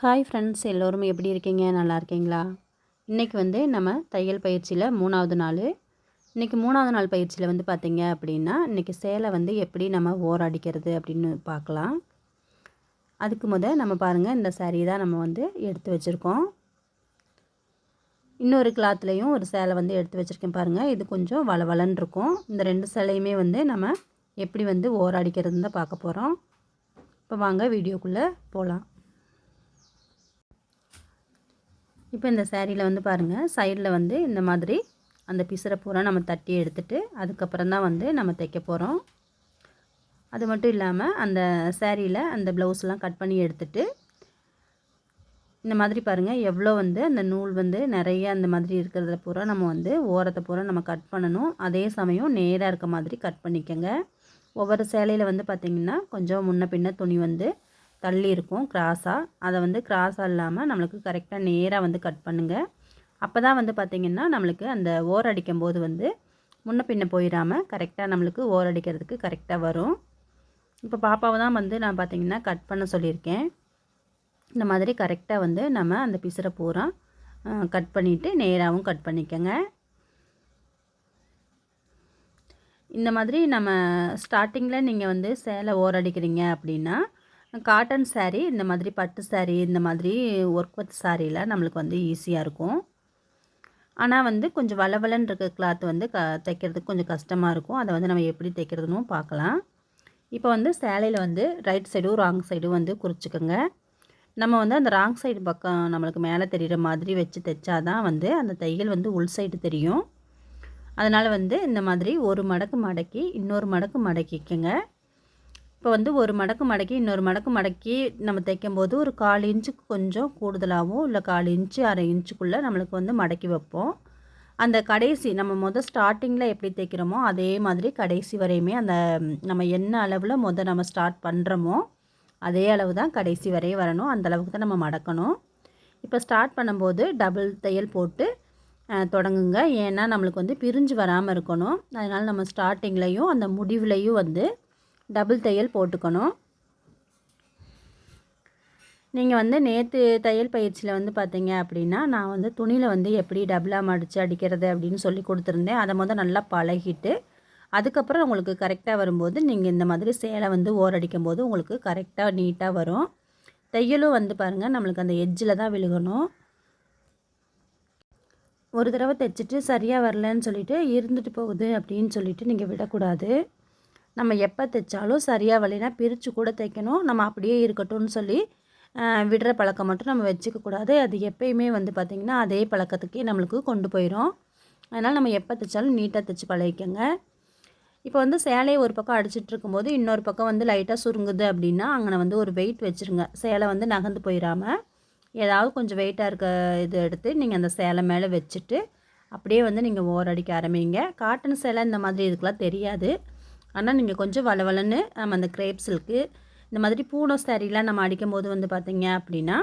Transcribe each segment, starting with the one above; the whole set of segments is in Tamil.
ஹாய் ஃப்ரெண்ட்ஸ், எல்லோரும் எப்படி இருக்கீங்க? நல்லா இருக்கீங்களா? இன்றைக்கி வந்து நம்ம தையல் பயிற்சியில் 3வது நாள். இன்றைக்கி 3வது நாள் பயிற்சியில் வந்து பார்த்திங்க அப்படின்னா, இன்றைக்கி சேலை வந்து எப்படி நம்ம ஓரம் அடிக்கிறது அப்படின்னு பார்க்கலாம். அதுக்கு நம்ம பாருங்கள், இந்த saree தான் நம்ம வந்து எடுத்து வச்சுருக்கோம். இன்னொரு கிளாத்லேயும் ஒரு சேலை வந்து எடுத்து வச்சுருக்கேன் பாருங்கள். இது கொஞ்சம் வளவலன்னு இருக்கும். இந்த 2 சேலையுமே வந்து நம்ம எப்படி வந்து ஓரம் அடிக்கிறதுன்னு தான் பார்க்க போகிறோம். இப்போ வாங்க வீடியோக்குள்ளே போகலாம். இப்போ இந்த சேரீயில் வந்து பாருங்கள், சைடில் வந்து இந்த மாதிரி அந்த பிசுரை பூரா நம்ம தட்டி எடுத்துட்டு அதுக்கப்புறம் தான் வந்து நம்ம தைக்க போகிறோம். அது மட்டும் இல்லாமல் அந்த சேரீயில் அந்த ப்ளவுஸ்லாம் கட் பண்ணி எடுத்துட்டு இந்த மாதிரி பாருங்கள், எவ்வளோ வந்து அந்த நூல் வந்து நிறைய அந்த மாதிரி இருக்கிறதுல பூரா நம்ம வந்து ஓரத்தை பூரா நம்ம கட் பண்ணணும். அதே சமயம் நேராக இருக்க மாதிரி கட் பண்ணிக்கோங்க. ஒவ்வொரு சேலையில் வந்து பார்த்திங்கன்னா கொஞ்சம் முன்ன பின்ன துணி வந்து தள்ளி இருக்கும் கிராஸாக. அதை வந்து கிராஸாக இல்லாமல் நம்மளுக்கு கரெக்டாக நேராக வந்து கட் பண்ணுங்கள். அப்போ தான் வந்து பார்த்திங்கன்னா நம்மளுக்கு அந்த ஓர் அடிக்கும் போது வந்து முன்ன பின்ன போயிடாமல் கரெக்டாக நம்மளுக்கு ஓர் அடிக்கிறதுக்கு கரெக்டாக வரும். இப்போ பாப்பாவை தான் வந்து நான் பார்த்திங்கன்னா கட் பண்ண சொல்லியிருக்கேன். இந்த மாதிரி கரெக்டாக வந்து நம்ம அந்த பிசுரை பூரா கட் பண்ணிவிட்டு நேராகவும் கட் பண்ணிக்கோங்க. இந்த மாதிரி நம்ம ஸ்டார்டிங்கில் நீங்கள் வந்து சேலை ஓர் அடிக்கிறீங்க அப்படின்னா காட்டன் சாரீ, இந்த மாதிரி பட்டு சாரீ, இந்த மாதிரி ஒர்க் வித் சாரியில் நம்மளுக்கு வந்து ஈஸியாக இருக்கும். ஆனால் வந்து கொஞ்சம் வளவலன்னு இருக்க கிளாத் வந்து தைக்கிறதுக்கு கொஞ்சம் கஷ்டமாக இருக்கும். அதை வந்து நம்ம எப்படி தைக்கிறதுன்னு பார்க்கலாம். இப்போ வந்து சேலையில் வந்து ரைட் சைடும் ராங் சைடும் வந்து குறிச்சிக்கோங்க. நம்ம வந்து அந்த ராங் சைடு பக்கம் நம்மளுக்கு மேலே தெரிகிற மாதிரி வச்சு தைச்சாதான் வந்து அந்த தையல் வந்து உள் சைடு தெரியும். அதனால் வந்து இந்த மாதிரி ஒரு மடக்கு மடக்கி இன்னொரு மடக்கு மடக்கிக்கோங்க. இப்போ வந்து ஒரு மடக்கு மடக்கி இன்னொரு மடக்கு மடக்கி நம்ம தைக்கும்போது ஒரு 1/4 இன்ச்சுக்கு கொஞ்சம் கூடுதலாகவும் இல்லை 1/4 இன்ச்சு 1/2 இன்ச்சுக்குள்ளே நம்மளுக்கு வந்து மடக்கி வைப்போம். அந்த கடைசி நம்ம ஸ்டார்டிங்கில் எப்படி தைக்கிறோமோ அதே மாதிரி கடைசி வரையுமே அந்த நம்ம என்ன அளவில் நம்ம ஸ்டார்ட் பண்ணுறோமோ அதே அளவு தான் கடைசி வரையும் வரணும். அந்த அளவுக்கு தான் நம்ம மடக்கணும். இப்போ ஸ்டார்ட் பண்ணும்போது டபுள் தையல் போட்டு தொடங்குங்க. ஏன்னா நம்மளுக்கு வந்து பிரிஞ்சு வராமல் இருக்கணும். அதனால் நம்ம ஸ்டார்டிங்லேயும் அந்த முடிவுலையும் வந்து டபுள் தையல் போட்டுக்கணும். நீங்கள் வந்து நேற்று தையல் பயிற்சியில் வந்து பார்த்தீங்க அப்படின்னா நான் வந்து துணியில் வந்து எப்படி டபுளாக மடித்து அடிக்கிறது அப்படின்னு சொல்லி கொடுத்துருந்தேன். அதை நல்லா பழகிட்டு அதுக்கப்புறம் உங்களுக்கு கரெக்டாக வரும்போது நீங்கள் இந்த மாதிரி சேலை வந்து ஓரடிக்கும் போது உங்களுக்கு கரெக்டாக நீட்டாக வரும். தையலும் வந்து பாருங்கள், நம்மளுக்கு அந்த எட்ஜில் தான் விழுகணும். ஒரு தடவை தைச்சிட்டு சரியாக வரலன்னு சொல்லிட்டு இருந்துட்டு போகுது அப்படின்னு சொல்லிட்டு நீங்கள் விடக்கூடாது. நம்ம எப்போ தைச்சாலும் சரியாக வரலைன்னா பிரித்து கூட தைக்கணும். நம்ம அப்படியே இருக்கட்டும்னு சொல்லி விடுற பழக்கம் மட்டும் நம்ம வச்சுக்கக்கூடாது. அது எப்பயுமே வந்து பார்த்திங்கன்னா அதே பழக்கத்துக்கே நம்மளுக்கு கொண்டு போயிடும். அதனால் நம்ம எப்போ தைச்சாலும் நீட்டாக தைச்சி பழகிக்கங்க. இப்போ வந்து சேலையை ஒரு பக்கம் அடிச்சிட்டு இருக்கும்போது இன்னொரு பக்கம் வந்து லைட்டாக சுருங்குது அப்படின்னா அங்கே வந்து ஒரு வெயிட் வச்சுருங்க. சேலை வந்து நகர்ந்து போயிடாமல் ஏதாவது கொஞ்சம் வெயிட்டாக இருக்க இது எடுத்து நீங்கள் அந்த சேலை மேலே வச்சுட்டு அப்படியே வந்து நீங்கள் ஓரடிக்க ஆரம்பிங்க. காட்டன் சேலை இந்த மாதிரி இதுக்கெலாம் தெரியாது. ஆனால் நீங்கள் கொஞ்சம் வளவலன்னு நம்ம அந்த கிரேப் சில்க்கு இந்த மாதிரி பூனோ சாரீலாம் நம்ம அடிக்கும்போது வந்து பார்த்திங்க அப்படின்னா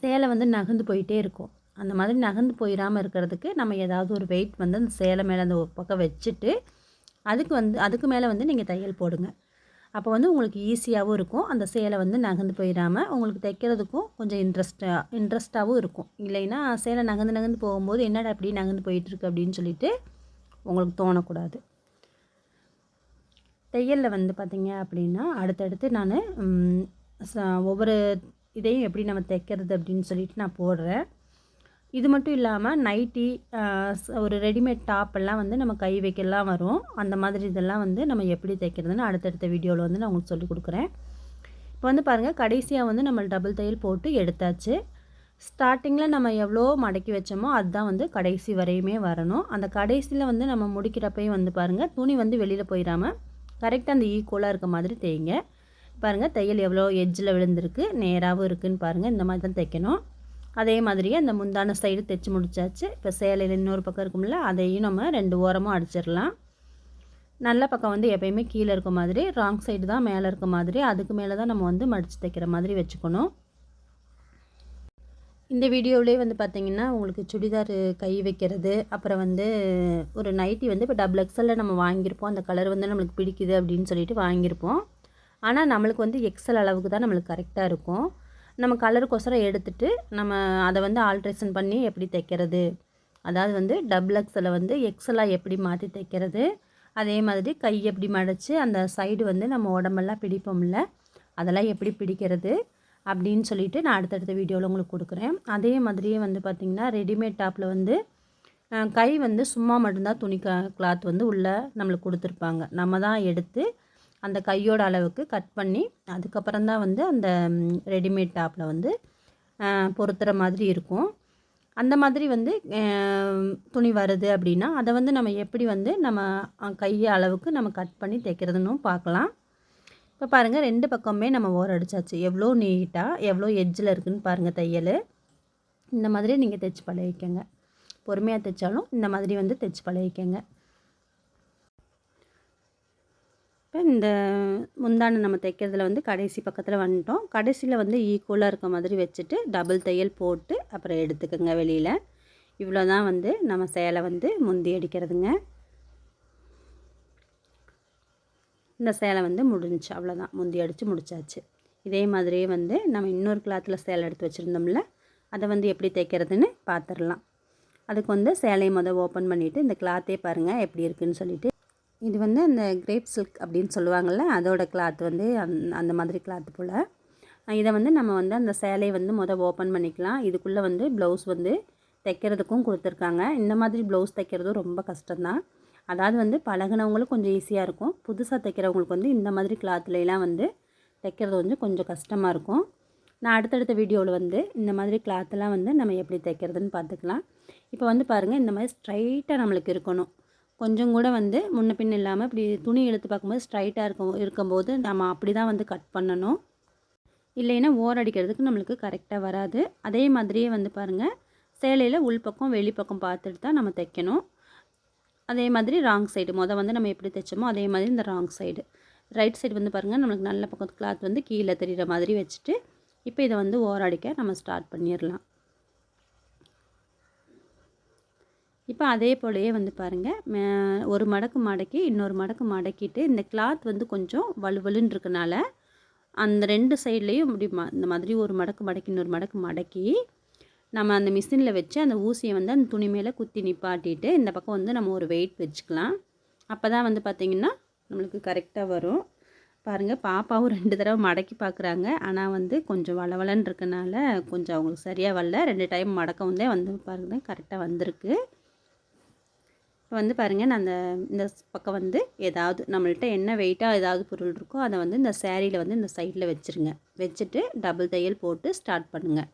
சேலை வந்து நகர்ந்து போயிட்டே இருக்கும். அந்த மாதிரி நகர்ந்து போயிடாமல் இருக்கிறதுக்கு நம்ம ஏதாவது ஒரு வெயிட் வந்து அந்த சேலை மேலே அந்த ஒரு பக்கம் வச்சுட்டு அதுக்கு மேலே வந்து நீங்கள் தையல் போடுங்க. அப்போ வந்து உங்களுக்கு ஈஸியாகவும் இருக்கும். அந்த சேலை வந்து நகர்ந்து போயிடாமல் உங்களுக்கு தைக்கிறதுக்கும் கொஞ்சம் இன்ட்ரெஸ்ட்டாகவும் இருக்கும். இல்லைன்னா சேலை நகர்ந்து போகும்போது என்னடா அப்படி நகர்ந்து போயிட்டுருக்கு அப்படின்னு சொல்லிட்டு உங்களுக்கு தோணக்கூடாது. தையலில் வந்து பார்த்திங்க அப்படின்னா அடுத்தடுத்து நான் ஒவ்வொரு இதையும் எப்படி நம்ம தைக்கிறது அப்படின்னு சொல்லிட்டு நான் போடுறேன். இது மட்டும் இல்லாமல் நைட்டி, ஒரு ரெடிமேட் டாப்பெல்லாம் வந்து நம்ம கை வைக்கலாம் வரும். அந்த மாதிரி இதெல்லாம் வந்து நம்ம எப்படி தைக்கிறதுன்னு அடுத்தடுத்த வீடியோவில் வந்து நான் உங்களுக்கு சொல்லிக் கொடுக்குறேன். இப்போ வந்து பாருங்கள், கடைசியாக வந்து நம்ம டபுள் தையல் போட்டு எடுத்தாச்சு. ஸ்டார்டிங்கில் நம்ம எவ்வளோ மடக்கி வச்சோமோ அதுதான் வந்து கடைசி வரையுமே வரணும். அந்த கடைசியில் வந்து நம்ம முடிக்கிறப்பையும் வந்து பாருங்கள், துணி வந்து வெளியில் போயிடாமல் கரெக்டாக அந்த ஈக்குவலாக இருக்க மாதிரி தைங்க. பாருங்கள், தையல் எவ்வளோ எட்ஜில் விழுந்திருக்கு, நேராகவும் இருக்குதுன்னு பாருங்கள். இந்த மாதிரி தான் தைக்கணும். அதே மாதிரியே அந்த முந்தான சைடு தைச்சி முடிச்சாச்சு. இப்போ சேலையில் இன்னொரு பக்கம் இருக்கும்ல, அதையும் நம்ம 2 ஓரமும் அடிச்சிடலாம். நல்ல பக்கம் வந்து எப்பயுமே கீழே இருக்க மாதிரி, ராங் சைடு தான் மேலே இருக்க மாதிரி, அதுக்கு மேலே தான் நம்ம வந்து மடித்து தைக்கிற மாதிரி வச்சுக்கணும். இந்த வீடியோவிலே வந்து பார்த்திங்கன்னா உங்களுக்கு சுடிதார் கை வைக்கிறது, அப்புறம் வந்து ஒரு நைட்டி வந்து இப்போ டபுள் எக்ஸலில் நம்ம வாங்கியிருப்போம். அந்த கலர் வந்து நம்மளுக்கு பிடிக்குது அப்படின்னு சொல்லிட்டு வாங்கியிருப்போம். ஆனால் நம்மளுக்கு வந்து எக்ஸல் அளவுக்கு தான் நம்மளுக்கு கரெக்டாக இருக்கும். நம்ம கலருக்கோசரம் எடுத்துகிட்டு நம்ம அதை வந்து ஆல்ட்ரேஷன் பண்ணி எப்படி தைக்கிறது, அதாவது வந்து டபுள் எக்ஸலை வந்து எக்ஸலாக எப்படி மாற்றி தைக்கிறது, அதே மாதிரி கை எப்படி மடித்து அந்த சைடு வந்து நம்ம உடம்பெல்லாம் பிடிப்போம்ல, அதெல்லாம் எப்படி பிடிக்கிறது அப்படின்னு சொல்லிட்டு நான் அடுத்தடுத்த வீடியோவில் உங்களுக்கு கொடுக்குறேன். அதே மாதிரியே வந்து பார்த்திங்கன்னா ரெடிமேட் டாப்பில் வந்து கை வந்து சும்மா மட்டும்தான் துணி கிளாத் வந்து உள்ளே நம்மளுக்கு கொடுத்துருப்பாங்க. நம்ம தான் எடுத்து அந்த கையோட அளவுக்கு கட் பண்ணி அதுக்கப்புறம் தான் வந்து அந்த ரெடிமேட் டாப்பில் வந்து பொருத்துகிற மாதிரி இருக்கும். அந்த மாதிரி வந்து துணி வருது அப்படின்னா அதை வந்து நம்ம எப்படி வந்து நம்ம கை அளவுக்கு நம்ம கட் பண்ணி தைக்கிறதுன்னு பார்க்கலாம். இப்போ பாருங்கள் 2 பக்கமே நம்ம ஓரம் அடித்தாச்சு. எவ்வளோ நீட்டாக எவ்வளோ எட்ஜில் இருக்குதுன்னு பாருங்கள் தையல். இந்த மாதிரி நீங்கள் தைச்சி பழகிக்கங்க. பொறுமையாக தைச்சாலும் இந்த மாதிரி வந்து தைச்சி பழகிக்கங்க. இப்போ இந்த முந்தானை நம்ம தைக்கிறதுல வந்து கடைசி பக்கத்தில் வந்துட்டோம். கடைசியில் வந்து ஈக்குவலாக இருக்க மாதிரி வச்சுட்டு டபுள் தையல் போட்டு அப்புறம் எடுத்துக்கோங்க வெளியில். இவ்வளோ தான் வந்து நம்ம சேலை வந்து முந்தி அடிக்கிறதுங்க. இந்த சேலை வந்து முடிஞ்சிச்சு, அவ்வளோதான், முந்தி அடித்து முடிச்சாச்சு. இதே மாதிரியே வந்து நம்ம இன்னொரு கிளாத்தில் சேலை எடுத்து வச்சுருந்தோம்ல, அதை வந்து எப்படி தைக்கிறதுன்னு பார்த்துடலாம். அதுக்கு வந்து சேலையை ஓப்பன் பண்ணிவிட்டு இந்த கிளாத்தே பாருங்கள் எப்படி இருக்குதுன்னு சொல்லிவிட்டு. இது வந்து அந்த கிரேப் சில்க் அப்படின்னு சொல்லுவாங்கள்ல, அதோட கிளாத் வந்து அந்த மாதிரி கிளாத்து போல். இதை வந்து நம்ம வந்து அந்த சேலையை வந்து ஓப்பன் பண்ணிக்கலாம். இதுக்குள்ளே வந்து ப்ளவுஸ் வந்து தைக்கிறதுக்கும் கொடுத்துருக்காங்க. இந்த மாதிரி ப்ளவுஸ் தைக்கிறதும் ரொம்ப கஷ்டம்தான். அதாவது வந்து பழகினவங்களுக்கு கொஞ்சம் ஈஸியாக இருக்கும். புதுசாக தைக்கிறவங்களுக்கு வந்து இந்த மாதிரி கிளாத்துலலாம் வந்து தைக்கிறது வந்து கொஞ்சம் கஷ்டமாக இருக்கும். நான் அடுத்தடுத்த வீடியோவில் வந்து இந்த மாதிரி கிளாத்தெல்லாம் வந்து நம்ம எப்படி தைக்கிறதுன்னு பார்த்துக்கலாம். இப்போ வந்து பாருங்கள், இந்த மாதிரி ஸ்ட்ரைட்டாக நம்மளுக்கு இருக்கணும். கொஞ்சம் கூட வந்து முன்ன பின் இல்லாமல் இப்படி துணி எடுத்து பார்க்கும்போது ஸ்ட்ரைட்டாக இருக்கும்போது நம்ம அப்படி தான் வந்து கட் பண்ணணும். இல்லைன்னா ஓரடிக்கிறதுக்கு நம்மளுக்கு கரெக்டாக வராது. அதே மாதிரியே வந்து பாருங்கள், சேலையில் உள்பக்கம் வெளிப்பக்கம் பார்த்துட்டு தான் நம்ம தைக்கணும். அதே மாதிரி ராங் சைடு வந்து நம்ம எப்படி தைச்சோமோ அதே மாதிரி இந்த ராங் சைடு, ரைட் சைடு வந்து பாருங்கள் நம்மளுக்கு நல்ல பக்கம் கிளாத் வந்து கீழே தெரிகிற மாதிரி வச்சுட்டு இப்போ இதை வந்து ஓரடிக்க நம்ம ஸ்டார்ட் பண்ணிடலாம். இப்போ அதே போலயே வந்து பாருங்கள், ஒரு மடக்கு மடக்கி இன்னொரு மடக்கு மடக்கிட்டு இந்த கிளாத் வந்து கொஞ்சம் வலுவலுன்னு இருக்கனால அந்த 2 சைட்லேயும் இப்படி இந்த மாதிரி ஒரு மடக்கு மடக்கி இன்னொரு மடக்கு மடக்கி நம்ம அந்த மிஷினில் வச்சு அந்த ஊசியை வந்து அந்த துணி மேலே குத்தி நிப்பாட்டிட்டு இந்த பக்கம் வந்து நம்ம ஒரு வெயிட் வச்சுக்கலாம். அப்போ தான் வந்து பார்த்திங்கன்னா நம்மளுக்கு கரெக்டாக வரும். பாருங்கள், பாப்பாவும் 2 தடவை மடக்கி பார்க்குறாங்க. ஆனால் வந்து கொஞ்சம் வளவலன்னு இருக்கனால கொஞ்சம் அவங்களுக்கு சரியாக வரல. 2 டைம் மடக்கவும் தான் வந்து பாருங்கள் கரெக்டாக வந்திருக்கு. இப்போ வந்து பாருங்கள், நான் இந்த பக்கம் வந்து ஏதாவது நம்மள்கிட்ட என்ன வெயிட்டாக ஏதாவது பொருள் இருக்கோ அதை வந்து இந்த சேரீயில் வந்து இந்த சைடில் வச்சுருங்க. வச்சுட்டு டபுள் தையல் போட்டு ஸ்டார்ட் பண்ணுங்கள்.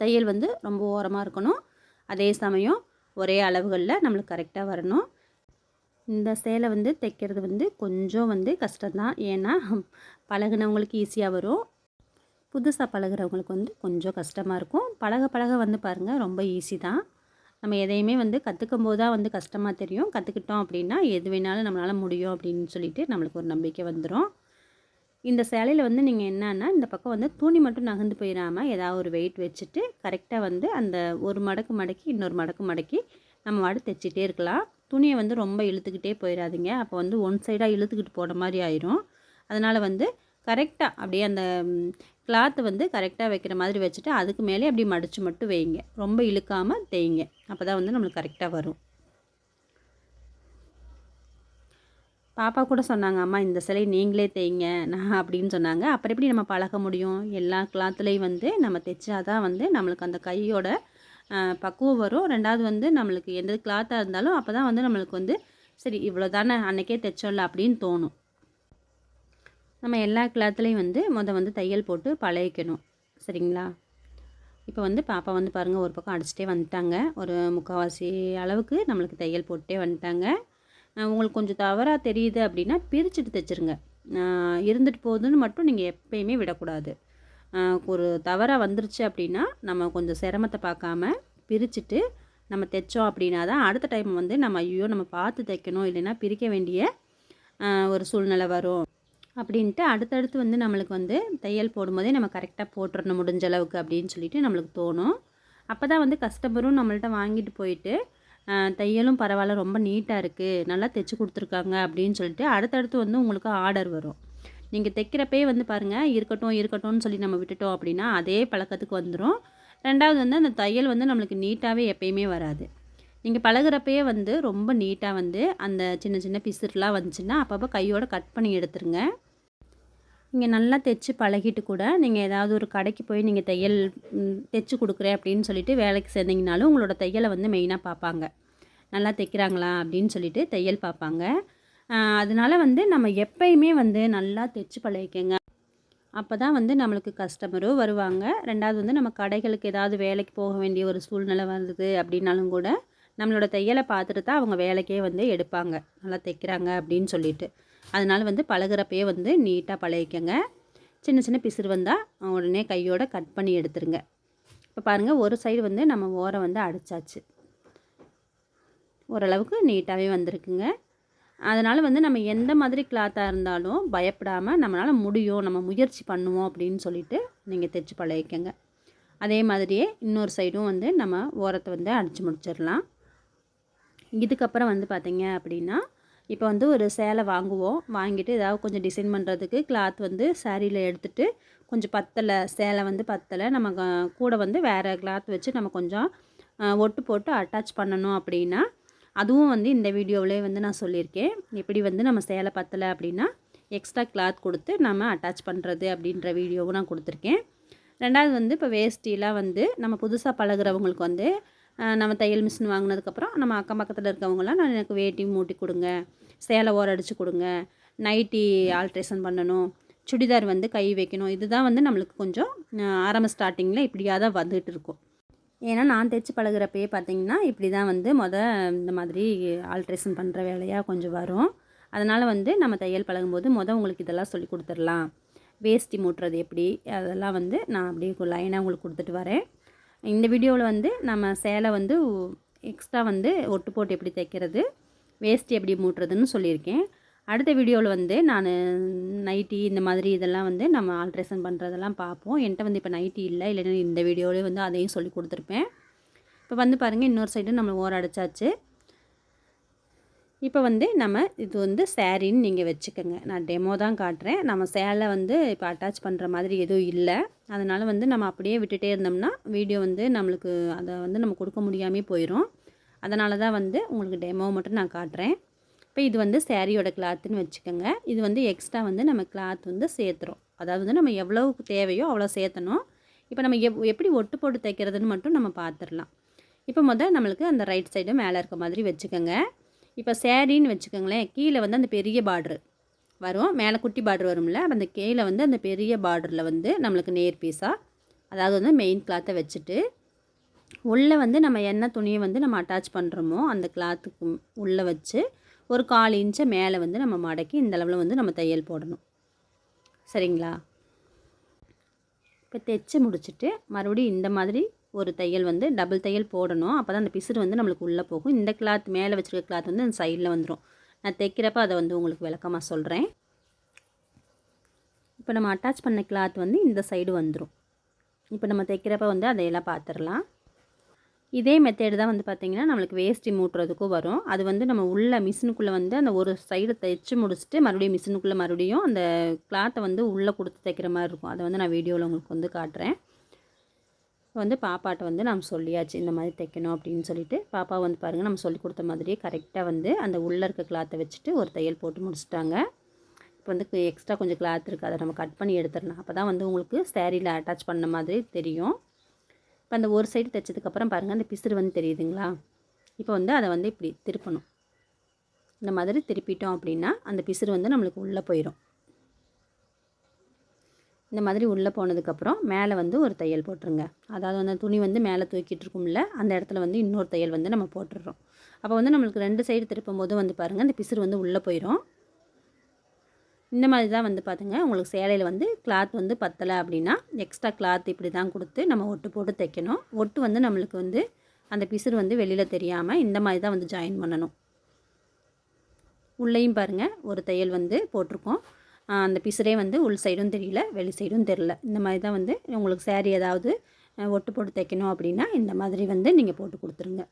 தையல் வந்து ரொம்ப ஓரமாக இருக்கணும். அதே சமயம் ஒரே அளவுகளில் நம்மளுக்கு கரெக்டாக வரணும். இந்த சேலை வந்து தைக்கிறது வந்து கொஞ்சம் வந்து கஷ்டம்தான். ஏன்னா பழகுனவங்களுக்கு ஈஸியாக வரும், புதுசாக பழகுறவங்களுக்கு வந்து கொஞ்சம் கஷ்டமாக இருக்கும். பழக பழக வந்து பாருங்கள் ரொம்ப ஈஸி தான். நம்ம எதையுமே வந்து கற்றுக்கும் போது தான் வந்து கஷ்டமாக தெரியும். கற்றுக்கிட்டோம் அப்படின்னா எது வேணாலும் நம்மளால் முடியும் அப்படின்னு சொல்லிட்டு நம்மளுக்கு ஒரு நம்பிக்கை வந்துடும். இந்த சேலையில் வந்து நீங்கள் என்னன்னா இந்த பக்கம் வந்து துணி மட்டும் நகர்ந்து போயிடாமல் ஏதாவது ஒரு வெயிட் வச்சுட்டு கரெக்டாக வந்து அந்த ஒரு மடக்கு மடக்கி இன்னொரு மடக்கு மடக்கி நம்ம வாடு தைச்சிட்டே இருக்கலாம். துணியை வந்து ரொம்ப இழுத்துக்கிட்டே போயிடாதீங்க. அப்போ வந்து ஒன் சைடாக இழுத்துக்கிட்டு போன மாதிரி ஆயிரும். அதனால் வந்து கரெக்டாக அப்படியே அந்த கிளாத்தை வந்து கரெக்டாக வைக்கிற மாதிரி வச்சுட்டு அதுக்கு மேலே அப்படி மடித்து மட்டும் வைங்க. ரொம்ப இழுக்காமல் தேய்ங்க. அப்போ தான் வந்து நம்மளுக்கு கரெக்டாக வரும். பாப்பா கூட சொன்னாங்க, அம்மா இந்த சிலை நீங்களே தைங்க நான் அப்படின்னு சொன்னாங்க. அப்புறம் எப்படி நம்ம பழக முடியும்? எல்லா கிளாத்துலேயும் வந்து நம்ம தைச்சா தான் வந்து நம்மளுக்கு அந்த கையோட பக்குவம் வரும். 2வது வந்து நம்மளுக்கு எந்த கிளாத்தாக இருந்தாலும் அப்போ தான் வந்து நம்மளுக்கு வந்து சரி இவ்வளோ தானே அன்றைக்கே தைச்சோம்ல அப்படின்னு தோணும். நம்ம எல்லா கிளாத்துலேயும் வந்து வந்து தையல் போட்டு பழகிக்கணும். சரிங்களா? இப்போ வந்து பாப்பா வந்து பாருங்கள் ஒரு பக்கம் அடிச்சுட்டே வந்துட்டாங்க. ஒரு 3/4 அளவுக்கு நம்மளுக்கு தையல் போட்டே வந்துட்டாங்க. உங்களுக்கு கொஞ்சம் தவறாக தெரியுது அப்படின்னா பிரிச்சுட்டு தைச்சிருங்க. இருந்துட்டு போகுதுன்னு மட்டும் நீங்கள் எப்பயுமே விடக்கூடாது. ஒரு தவறாக வந்துருச்சு அப்படின்னா நம்ம கொஞ்சம் சிரமத்தை பார்க்காம பிரிச்சுட்டு நம்ம தைச்சோம் அப்படின்னா தான் அடுத்த டைம் வந்து நம்ம ஐயோ நம்ம பார்த்து தைக்கணும், இல்லைன்னா பிரிக்க வேண்டிய ஒரு சூழ்நிலை வரும் அப்படின்ட்டு அடுத்தடுத்து வந்து நம்மளுக்கு வந்து தையல் போடும்போதே நம்ம கரெக்டாக போட்டுறணும் முடிஞ்ச அளவுக்கு அப்படின்னு சொல்லிட்டு நம்மளுக்கு தோணும். அப்போ தான் வந்து கஸ்டமரும் நம்மள்ட்ட வாங்கிட்டு போயிட்டு தையலும் பரவாயில்ல ரொம்ப நீட்டாக இருக்குது, நல்லா தைச்சி கொடுத்துருக்காங்க அப்படின்னு சொல்லிட்டு அடுத்தடுத்து வந்து உங்களுக்கு ஆர்டர் வரும். நீங்கள் தைக்கிறப்பே வந்து பாருங்கள், இருக்கட்டும் இருக்கட்டும்னு சொல்லி நம்ம விட்டுட்டோம் அப்படின்னா அதே பழக்கத்துக்கு வந்துடும். ரெண்டாவது வந்து அந்த தையல் வந்து நம்மளுக்கு நீட்டாகவே எப்பயுமே வராது. நீங்கள் பழகுறப்பயே வந்து ரொம்ப நீட்டாக வந்து அந்த சின்ன சின்ன பிசுறுலாம் வந்துச்சுன்னா அப்பப்போ கையோட கட் பண்ணி எடுத்துருங்க. நீங்கள் நல்லா தைச்சு பழகிட்டு கூட நீங்கள் ஏதாவது ஒரு கடைக்கு போய் நீங்கள் தையல் தைச்சு கொடுக்குறேன் அப்படின்னு சொல்லிட்டு வேலைக்கு சேர்ந்தீங்கனாலும் உங்களோட தையலை வந்து மெயினாக பார்ப்பாங்க. நல்லா தைக்கிறாங்களா அப்படின்னு சொல்லிட்டு தையல் பார்ப்பாங்க. அதனால வந்து நம்ம எப்பயுமே வந்து நல்லா தைச்சு பழகிக்கங்க. அப்போ தான் வந்து நம்மளுக்கு கஸ்டமரும் வருவாங்க. ரெண்டாவது வந்து நம்ம கடைகளுக்கு ஏதாவது வேலைக்கு போக வேண்டிய ஒரு சூழ்நிலை வருது அப்படின்னாலும் கூட நம்மளோட தையலை பார்த்துட்டு தான் அவங்க வேலைக்கே வந்து எடுப்பாங்க, நல்லா தைக்கிறாங்க அப்படின்னு சொல்லிட்டு. அதனால் வந்து பழகுறப்பயே வந்து நீட்டாக பழகிக்கங்க. சின்ன சின்ன பிசுறு வந்தால் உடனே கையோட கட் பண்ணி எடுத்துருங்க. இப்போ பாருங்கள், ஒரு சைடு வந்து நம்ம ஓரம் வந்து அடித்தாச்சு. ஓரளவுக்கு நீட்டாகவே வந்திருக்குங்க. அதனால் வந்து நம்ம எந்த மாதிரி கிளாத்தாக இருந்தாலும் பயப்படாமல் நம்மளால் முடியும், நம்ம முயற்சி பண்ணுவோம் அப்படின்னு சொல்லிட்டு நீங்கள் தைச்சி பழகிக்கங்க. அதே மாதிரியே இன்னொரு சைடும் வந்து நம்ம ஓரத்தை வந்து அடித்து முடிச்சிடலாம். இதுக்கப்புறம் வந்து பார்த்திங்க அப்படின்னா, இப்போ வந்து ஒரு சேலை வாங்குவோம். வாங்கிட்டு ஏதாவது கொஞ்சம் டிசைன் பண்ணுறதுக்கு கிளாத் வந்து சாரியில் எடுத்துகிட்டு கொஞ்சம் பத்தலை, சேலை வந்து பத்தலை, நம்ம கூட வந்து வேறு கிளாத் வச்சு நம்ம கொஞ்சம் ஒட்டு போட்டு அட்டாச் பண்ணணும் அப்படின்னா, அதுவும் வந்து இந்த வீடியோவிலே வந்து நான் சொல்லியிருக்கேன். எப்படி வந்து நம்ம சேலை பத்தலை அப்படின்னா எக்ஸ்ட்ரா கிளாத் கொடுத்து நம்ம அட்டாச் பண்ணுறது அப்படின்ற வீடியோவும் நான் கொடுத்துருக்கேன். ரெண்டாவது வந்து இப்போ வேஷ்டிலாம் வந்து நம்ம புதுசாக பழகுறவங்களுக்கு வந்து நம்ம தையல் மிஷின் வாங்கினதுக்கப்புறம் நம்ம அக்கம் பக்கத்தில் இருக்கவங்களாம் நான் எனக்கு வேட்டி மூட்டி கொடுங்க, சேலை ஓரம் அடித்து கொடுங்க, நைட்டி ஆல்ட்ரேஷன் பண்ணணும், சுடிதார் வந்து கை வைக்கணும். இதுதான் வந்து நம்மளுக்கு கொஞ்சம் ஆரம்ப ஸ்டார்டிங்கில் இப்படியாக தான் வந்துகிட்டு இருக்கும். ஏன்னா நான் தைச்சி பழகுறப்பயே பார்த்திங்கன்னா இப்படி தான் வந்து இந்த மாதிரி ஆல்ட்ரேஷன் பண்ணுற வேலையாக கொஞ்சம் வரும். அதனால் வந்து நம்ம தையல் பழகும்போது உங்களுக்கு இதெல்லாம் சொல்லி கொடுத்துடலாம். வேஷ்டி மூட்டுறது எப்படி, அதெல்லாம் வந்து நான் அப்படியே லைனாக உங்களுக்கு கொடுத்துட்டு வரேன். இந்த வீடியோவில் வந்து நம்ம சேலை வந்து எக்ஸ்ட்ரா வந்து ஒட்டு போட்டு எப்படி தைக்கிறது, வேஷ்டி எப்படி மூட்டுறதுன்னு சொல்லியிருக்கேன். அடுத்த வீடியோவில் வந்து நான் நைட்டி இந்த மாதிரி இதெல்லாம் வந்து நம்ம ஆல்ட்ரேஷன் பண்ணுறதெல்லாம் பார்ப்போம். என்கிட்ட வந்து இப்போ நைட்டி இல்லைன்னா இந்த வீடியோவிலே வந்து அதையும் சொல்லி கொடுத்துருப்பேன். இப்போ வந்து பாருங்கள், இன்னொரு சைடு நம்ம ஓரம் அடித்தாச்சு. இப்போ வந்து நம்ம இது வந்து சாரின்னு நீங்கள் வச்சுக்கோங்க. நான் டெமோ தான் காட்டுறேன். நம்ம சேலை வந்து இப்போ அட்டாச் பண்ணுற மாதிரி எதுவும் இல்லை. அதனால் வந்து நம்ம அப்படியே விட்டுட்டே இருந்தோம்னா வீடியோ வந்து நம்மளுக்கு அதை வந்து நம்ம கொடுக்க முடியாமே போயிடும். அதனால தான் வந்து உங்களுக்கு டெமோ மட்டும் நான் காட்டுறேன். இப்போ இது வந்து சாரியோட கிளாத்துன்னு வச்சுக்கோங்க. இது வந்து எக்ஸ்ட்ரா வந்து நம்ம கிளாத் வந்து சேர்த்துறோம். அதாவது வந்து நம்ம எவ்வளோக்கு தேவையோ அவ்வளோ சேர்த்தணும். இப்போ நம்ம எப்படி ஒட்டு போட்டு தைக்கிறதுன்னு மட்டும் நம்ம பார்த்துடலாம். இப்போ நம்மளுக்கு அந்த ரைட் சைடு மேலே இருக்க மாதிரி வச்சுக்கோங்க. இப்போ சேரீன்னு வச்சுக்கோங்களேன், கீழே வந்து அந்த பெரிய பார்ட்ரு வரும், மேலே குட்டி பார்ட்ரு வரும்ல, அந்த கீழே வந்து அந்த பெரிய பார்டரில் வந்து நம்மளுக்கு நேர் பீஸாக, அதாவது வந்து மெயின் கிளாத்தை வச்சுட்டு உள்ளே வந்து நம்ம என்ன துணியை வந்து நம்ம அட்டாச் பண்ணுறோமோ அந்த கிளாத்துக்கு உள்ளே வச்சு ஒரு 1/4 இன்ச்சை மேலே வந்து நம்ம மடக்கி இந்த அளவில் வந்து நம்ம தையல் போடணும். சரிங்களா? இப்போ தைச்சி முடிச்சுட்டு மறுபடியும் இந்த மாதிரி ஒரு தையல் வந்து டபுள் தையல் போடணும். அப்போ தான் அந்த பிசுறு வந்து நம்மளுக்கு உள்ளே போகும். இந்த கிளாத் மேலே வச்சுருக்க கிளாத் வந்து அந்த சைடில் வந்துடும். நான் தைக்கிறப்ப அதை வந்து உங்களுக்கு விளக்கமாக சொல்கிறேன். இப்போ நம்ம அட்டாச் பண்ண கிளாத் வந்து இந்த சைடு வந்துடும். இப்போ நம்ம தைக்கிறப்ப வந்து அதையெல்லாம் பார்த்துடலாம். இதே மெத்தேடு தான் வந்து பார்த்திங்கன்னா நம்மளுக்கு வேஷ்டி மூட்டுறதுக்கும் வரும். அது வந்து நம்ம உள்ள மிஷினுக்குள்ளே வந்து அந்த ஒரு சைடு தைச்சி முடிச்சுட்டு மறுபடியும் மிஷினுக்குள்ளே மறுபடியும் அந்த கிளாத்தை வந்து உள்ளே கொடுத்து தைக்கிற மாதிரி இருக்கும். அதை வந்து நான் வீடியோவில் உங்களுக்கு வந்து காட்டுறேன். இப்போ வந்து பாப்பாட்ட வந்து நம்ம சொல்லியாச்சு இந்த மாதிரி தைக்கணும் அப்படின்னு சொல்லிட்டு. பாப்பா வந்து பாருங்கள், நம்ம சொல்லி கொடுத்த மாதிரியே கரெக்டாக வந்து அந்த உள்ளே இருக்க கிளாத்தை வச்சுட்டு ஒரு தையல் போட்டு முடிச்சிட்டாங்க. இப்போ வந்து எக்ஸ்ட்ரா கொஞ்சம் கிளாத் இருக்குது, அதை நம்ம கட் பண்ணி எடுத்துடலாம். அப்போ தான் வந்து உங்களுக்கு சேரீயில் அட்டாச் பண்ண மாதிரி தெரியும். இப்போ அந்த ஒரு சைடு தைச்சதுக்கப்புறம் பாருங்கள், அந்த பிசுறு வந்து தெரியுதுங்களா? இப்போ வந்து அதை வந்து இப்படி திருப்பணும். இந்த மாதிரி திருப்பிட்டோம் அப்படின்னா அந்த பிசுறு வந்து நம்மளுக்கு உள்ளே போயிடும். இந்த மாதிரி உள்ளே போனதுக்கப்புறம் மேலே வந்து ஒரு தையல் போட்டுருங்க. அதாவது அந்த துணி வந்து மேலே தூக்கிட்டு இருக்கும்ல, அந்த இடத்துல வந்து இன்னொரு தையல் வந்து நம்ம போட்டுடுறோம். அப்போ வந்து நம்மளுக்கு 2 சைடு திருப்பும் போது வந்து பாருங்கள், அந்த பிசுறு வந்து உள்ளே போயிடும். இந்த மாதிரி தான் வந்து பார்த்துங்க, உங்களுக்கு சேலையில் வந்து கிளாத் வந்து பத்தலை அப்படின்னா எக்ஸ்ட்ரா கிளாத் இப்படி தான் கொடுத்து நம்ம ஒட்டு போட்டு தைக்கணும். ஒட்டு வந்து நம்மளுக்கு வந்து அந்த பிசுறு வந்து வெளியில் தெரியாமல் இந்த மாதிரி தான் வந்து ஜாயின் பண்ணணும். உள்ளேயும் பாருங்கள், ஒரு தையல் வந்து போட்டிருக்கோம். அந்த பிசுறே வந்து உள் சைடும் தெரியல, வெளி சைடும் தெரியல. இந்த மாதிரி தான் வந்து உங்களுக்கு சேரீ ஏதாவது ஒட்டு போட்டு தைக்கணும் அப்படின்னா இந்த மாதிரி வந்து நீங்கள் போட்டு கொடுத்துருங்க.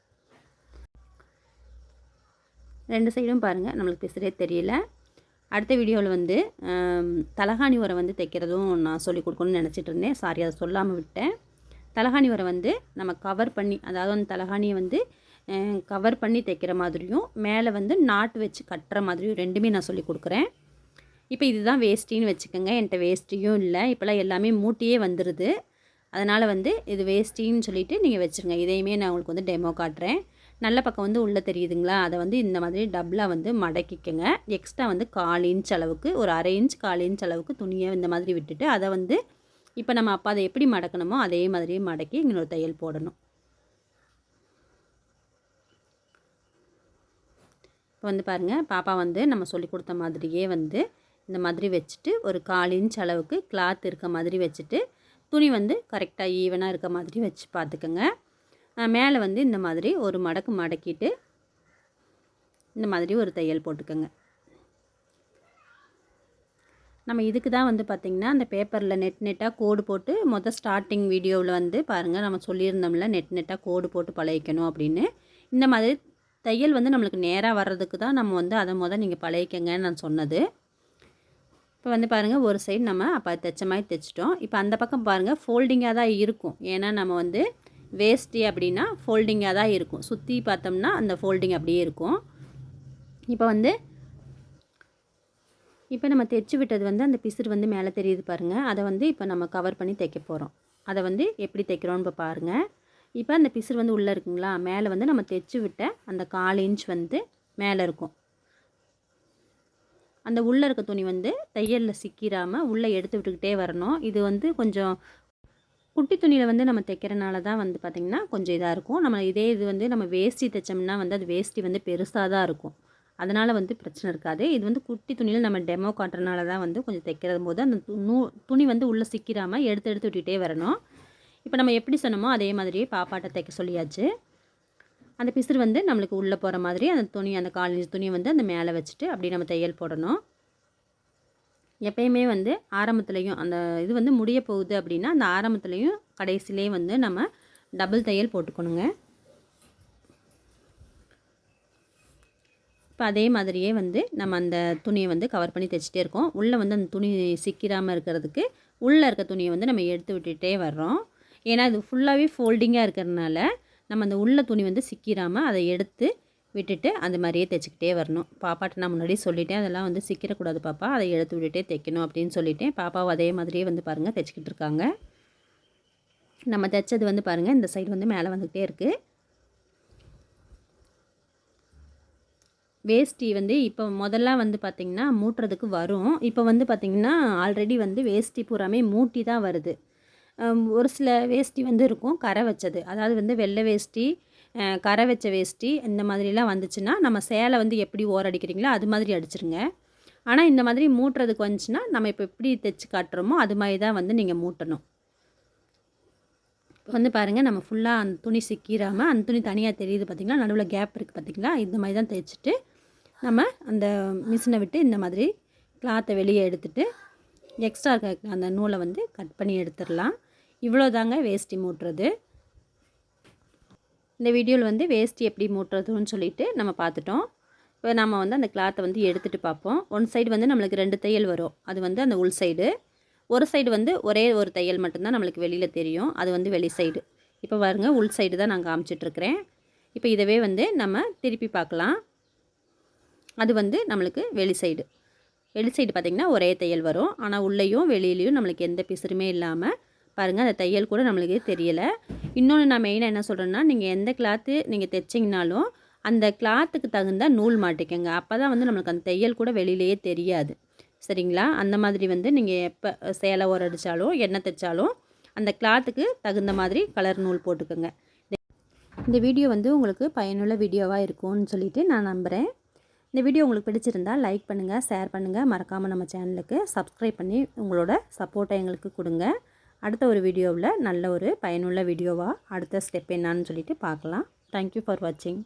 2 சைடும் பாருங்கள், நம்மளுக்கு பிசுறே தெரியல. அடுத்த வீடியோவில் வந்து தலகாணி உரை வந்து தைக்கிறதும் நான் சொல்லிக் கொடுக்கணும்னு நினச்சிட்டு இருந்தேன். சாரி, அதை சொல்லாமல் விட்டேன். தலகாணி உரை வந்து நம்ம கவர் பண்ணி, அதாவது அந்த தலகாணியை வந்து கவர் பண்ணி தைக்கிற மாதிரியும் மேலே வந்து நாட்டு வச்சு கட்டுற மாதிரியும் ரெண்டுமே நான் சொல்லிக் கொடுக்குறேன். இப்போ இதுதான் வேஷ்டின்னு வச்சுக்கோங்க. என்கிட்ட வேஷ்டியும் இல்லை, இப்போலாம் எல்லாமே மூட்டியே வந்துடுது. அதனால் வந்து இது வேஷ்டின்னு சொல்லிவிட்டு நீங்கள் வச்சுருங்க. இதையுமே நான் உங்களுக்கு வந்து டெமோ காட்டுறேன். நல்ல பக்கம் வந்து உள்ளே தெரியுதுங்களா, அதை வந்து இந்த மாதிரி டபுளாக வந்து மடக்கிக்கங்க. எக்ஸ்ட்ரா வந்து 1/4 இன்ச் அளவுக்கு, ஒரு 1/2 இன்ச் 1/4 இன்ச் அளவுக்கு துணியை இந்த மாதிரி விட்டுட்டு, அதை வந்து இப்போ நம்ம அப்போ அதை எப்படி மடக்கணுமோ அதே மாதிரி மடக்கி இன்னொரு தையல் போடணும். இப்போ வந்து பாருங்கள், பாப்பா வந்து நம்ம சொல்லி கொடுத்த மாதிரியே வந்து இந்த மாதிரி வச்சுட்டு ஒரு 1/4 இன்ச் அளவுக்கு கிளாத் இருக்க மாதிரி வச்சுட்டு, துணி வந்து கரெக்டாக ஈவனாக இருக்க மாதிரி வச்சு பார்த்துக்கோங்க. மேலே வந்து இந்த மாதிரி ஒரு மடக்கு மடக்கிட்டு இந்த மாதிரி ஒரு தையல் போட்டுக்கோங்க. நம்ம இதுக்கு தான் வந்து பார்த்திங்கன்னா அந்த பேப்பரில் நெட்டாக கோடு போட்டு ஸ்டார்டிங் வீடியோவில் வந்து பாருங்கள், நம்ம சொல்லியிருந்தோம்ல நெட்டாக கோடு போட்டு பழகிக்கணும் அப்படின்னு. இந்த மாதிரி தையல் வந்து நம்மளுக்கு நேராக வர்றதுக்கு தான் நம்ம வந்து அதை நீங்கள் பழகிக்கங்கன்னு நான் சொன்னது. இப்போ வந்து பாருங்கள், ஒரு சைடு நம்ம அப்போ தைச்ச மாதிரி தைச்சிட்டோம். இப்போ அந்த பக்கம் பாருங்கள் ஃபோல்டிங்காக தான் இருக்கும். ஏன்னா நம்ம வந்து வேஷ்டி அப்படின்னா ஃபோல்டிங்காக தான் இருக்கும். சுற்றி பார்த்தோம்னா அந்த ஃபோல்டிங் அப்படியே இருக்கும். இப்போ நம்ம தைச்சி விட்டது வந்து அந்த பிசுறு வந்து மேலே தெரியுது பாருங்கள். அதை வந்து இப்போ நம்ம கவர் பண்ணி தைக்க போகிறோம். அதை வந்து எப்படி தைக்கிறோன்னு இப்போ பாருங்கள். இப்போ அந்த பிசுறு வந்து உள்ளே இருக்குங்களா, மேலே வந்து நம்ம தைச்சி விட்ட அந்த 1/4 இன்ச் வந்து மேலே இருக்கும். அந்த உள்ளே இருக்க துணி வந்து தையலில் சிக்கிராமல் உள்ளே எடுத்து விட்டுக்கிட்டே வரணும். இது வந்து கொஞ்சம் குட்டி துணியில் வந்து நம்ம தைக்கிறனால தான் வந்து பார்த்திங்கன்னா கொஞ்சம் இதாக இருக்கும். நம்ம இதே இது வந்து நம்ம வேஷ்டி தைச்சோம்னா வந்து அது வேஷ்டி வந்து பெருசாக தான் இருக்கும். அதனால் வந்து பிரச்சனை இருக்காது. இது வந்து குட்டி துணியில் நம்ம டெமோ காட்டுறனால தான் வந்து கொஞ்சம் தைக்கிற போது அந்த துணி வந்து உள்ளே சிக்கிராமல் எடுத்து விட்டுகிட்டே வரணும். இப்போ நம்ம எப்படி சொன்னோமோ அதே மாதிரியே பாப்பாட்ட தைக்க சொல்லியாச்சு. அந்த பிசுறு வந்து நம்மளுக்கு உள்ளே போகிற மாதிரி அந்த துணி, அந்த 1/4 இன்ச் துணியை வந்து அந்த மேலே வச்சுட்டு அப்படி நம்ம தையல் போடணும். எப்பயுமே வந்து ஆரம்பத்துலேயும் அந்த இது வந்து முடிய போகுது அப்படின்னா அந்த ஆரம்பத்துலேயும் கடைசிலேயும் வந்து நம்ம டபுள் தையல் போட்டுக்கணுங்க. இப்போ அதே மாதிரியே வந்து நம்ம அந்த துணியை வந்து கவர் பண்ணி தைச்சிட்டே இருக்கோம். உள்ளே வந்து அந்த துணி சிக்கிராமல் இருக்கிறதுக்கு உள்ளே இருக்க துணியை வந்து நம்ம எடுத்து விட்டுகிட்டே வர்றோம். ஏன்னா இது ஃபுல்லாகவே ஃபோல்டிங்காக இருக்கிறதுனால நம்ம அந்த உள்ள துணி வந்து சிக்கிராமல் அதை எடுத்து விட்டுட்டு அந்த மாதிரியே தைச்சிக்கிட்டே வரணும். பாப்பாட்ட நான் முன்னாடியே சொல்லிட்டேன், அதெல்லாம் வந்து சிக்கிடக்கூடாது பாப்பா, அதை எடுத்து விட்டுட்டே தைக்கணும் அப்படின்னு சொல்லிட்டேன். பாப்பாவும் அதே மாதிரியே வந்து பாருங்கள் தைச்சிக்கிட்டு இருக்காங்க. நம்ம தைச்சது வந்து பாருங்கள் இந்த சைடு வந்து மேலே வந்துக்கிட்டே இருக்குது. வேஷ்டி வந்து இப்போ முதல்லாம் வந்து பார்த்திங்கன்னா மூட்டுறதுக்கு வரும். இப்போ வந்து பார்த்திங்கன்னா ஆல்ரெடி வந்து வேஷ்டி பூராமே மூட்டி தான் வருது. ஒரு சில வேஷ்டி வந்து இருக்கும் கரை வச்சது, அதாவது வந்து வெள்ளை வேஷ்டி, கரை வச்ச வேஷ்டி இந்த மாதிரிலாம் வந்துச்சுன்னா நம்ம சேலை வந்து எப்படி ஓரடிக்கிறீங்களோ அது மாதிரி அடிச்சிருங்க. ஆனால் இந்த மாதிரி மூட்டுறதுக்கு வந்துச்சுன்னா நம்ம இப்போ எப்படி தைச்சி காட்டுறோமோ அது மாதிரி தான் வந்து நீங்கள் மூட்டணும். இப்போ வந்து பாருங்கள், நம்ம ஃபுல்லாக அந்த துணி சிக்கிராமல் அந்த துணி தனியாக தெரியுது பார்த்திங்களா, நடுவில் கேப் இருக்குது பார்த்திங்களா, இந்த மாதிரி தான் தைச்சிட்டு நம்ம அந்த மிஷினை விட்டு இந்த மாதிரி கிளாத்தை வெளியே எடுத்துகிட்டு எக்ஸ்ட்ரா இருக்க அந்த நூலை வந்து கட் பண்ணி எடுத்துடலாம். இவ்வளோ தாங்க வேஷ்டி மூட்டுறது. இந்த வீடியோவில் வந்து வேஷ்டி எப்படி மூட்டுறதுன்னு சொல்லிட்டு நம்ம பார்த்துட்டோம். இப்போ நம்ம வந்து அந்த கிளாத்தை வந்து எடுத்துகிட்டு பார்ப்போம். ஒன் சைடு வந்து நம்மளுக்கு 2 தையல் வரும், அது வந்து அந்த உள் சைடு. ஒரு சைடு வந்து ஒரே ஒரு தையல் மட்டும்தான் நம்மளுக்கு வெளியில் தெரியும், அது வந்து வெளி சைடு. இப்போ பாருங்க, உள் சைடு தான் நான் காமிச்சிட்ருக்கிறேன். இப்போ இதவே வந்து நம்ம திருப்பி பார்க்கலாம். அது வந்து நம்மளுக்கு வெளி சைடு. வெளி சைடு பார்த்திங்கன்னா ஒரே தையல் வரும், ஆனால் உள்ளேயும் வெளியிலையும் நம்மளுக்கு எந்த பிசுறுமே இல்லாமல் பாருங்கள், அந்த தையல் கூட நம்மளுக்கே தெரியலை. இன்னொன்று நான் மெயினாக என்ன சொல்கிறேன்னா, நீங்கள் எந்த கிளாத்து நீங்கள் தைச்சிங்கனாலும் அந்த கிளாத்துக்கு தகுந்த நூல் மாட்டிக்கங்க. அப்போ தான் வந்து நம்மளுக்கு அந்த தையல் கூட வெளியிலேயே தெரியாது. சரிங்களா? அந்த மாதிரி வந்து நீங்கள் எப்போ சேலை ஓரடித்தாலும் என்ன தைச்சாலும் அந்த கிளாத்துக்கு தகுந்த மாதிரி கலர் நூல் போட்டுக்கோங்க. இந்த வீடியோ வந்து உங்களுக்கு பயனுள்ள வீடியோவாக இருக்கும்னு சொல்லிவிட்டு நான் நம்புகிறேன். இந்த வீடியோ உங்களுக்கு பிடிச்சிருந்தால் லைக் பண்ணுங்கள், ஷேர் பண்ணுங்கள், மறக்காமல் நம்ம சேனலுக்கு சப்ஸ்கிரைப் பண்ணி உங்களோட சப்போர்ட்டை எங்களுக்கு கொடுங்க. அடுத்த ஒரு வீடியோவில் நல்ல ஒரு பயனுள்ள வீடியோவாக அடுத்த ஸ்டெப் என்னான்னு சொல்லிட்டு பார்க்கலாம். தேங்க்யூ ஃபார் வாட்சிங்.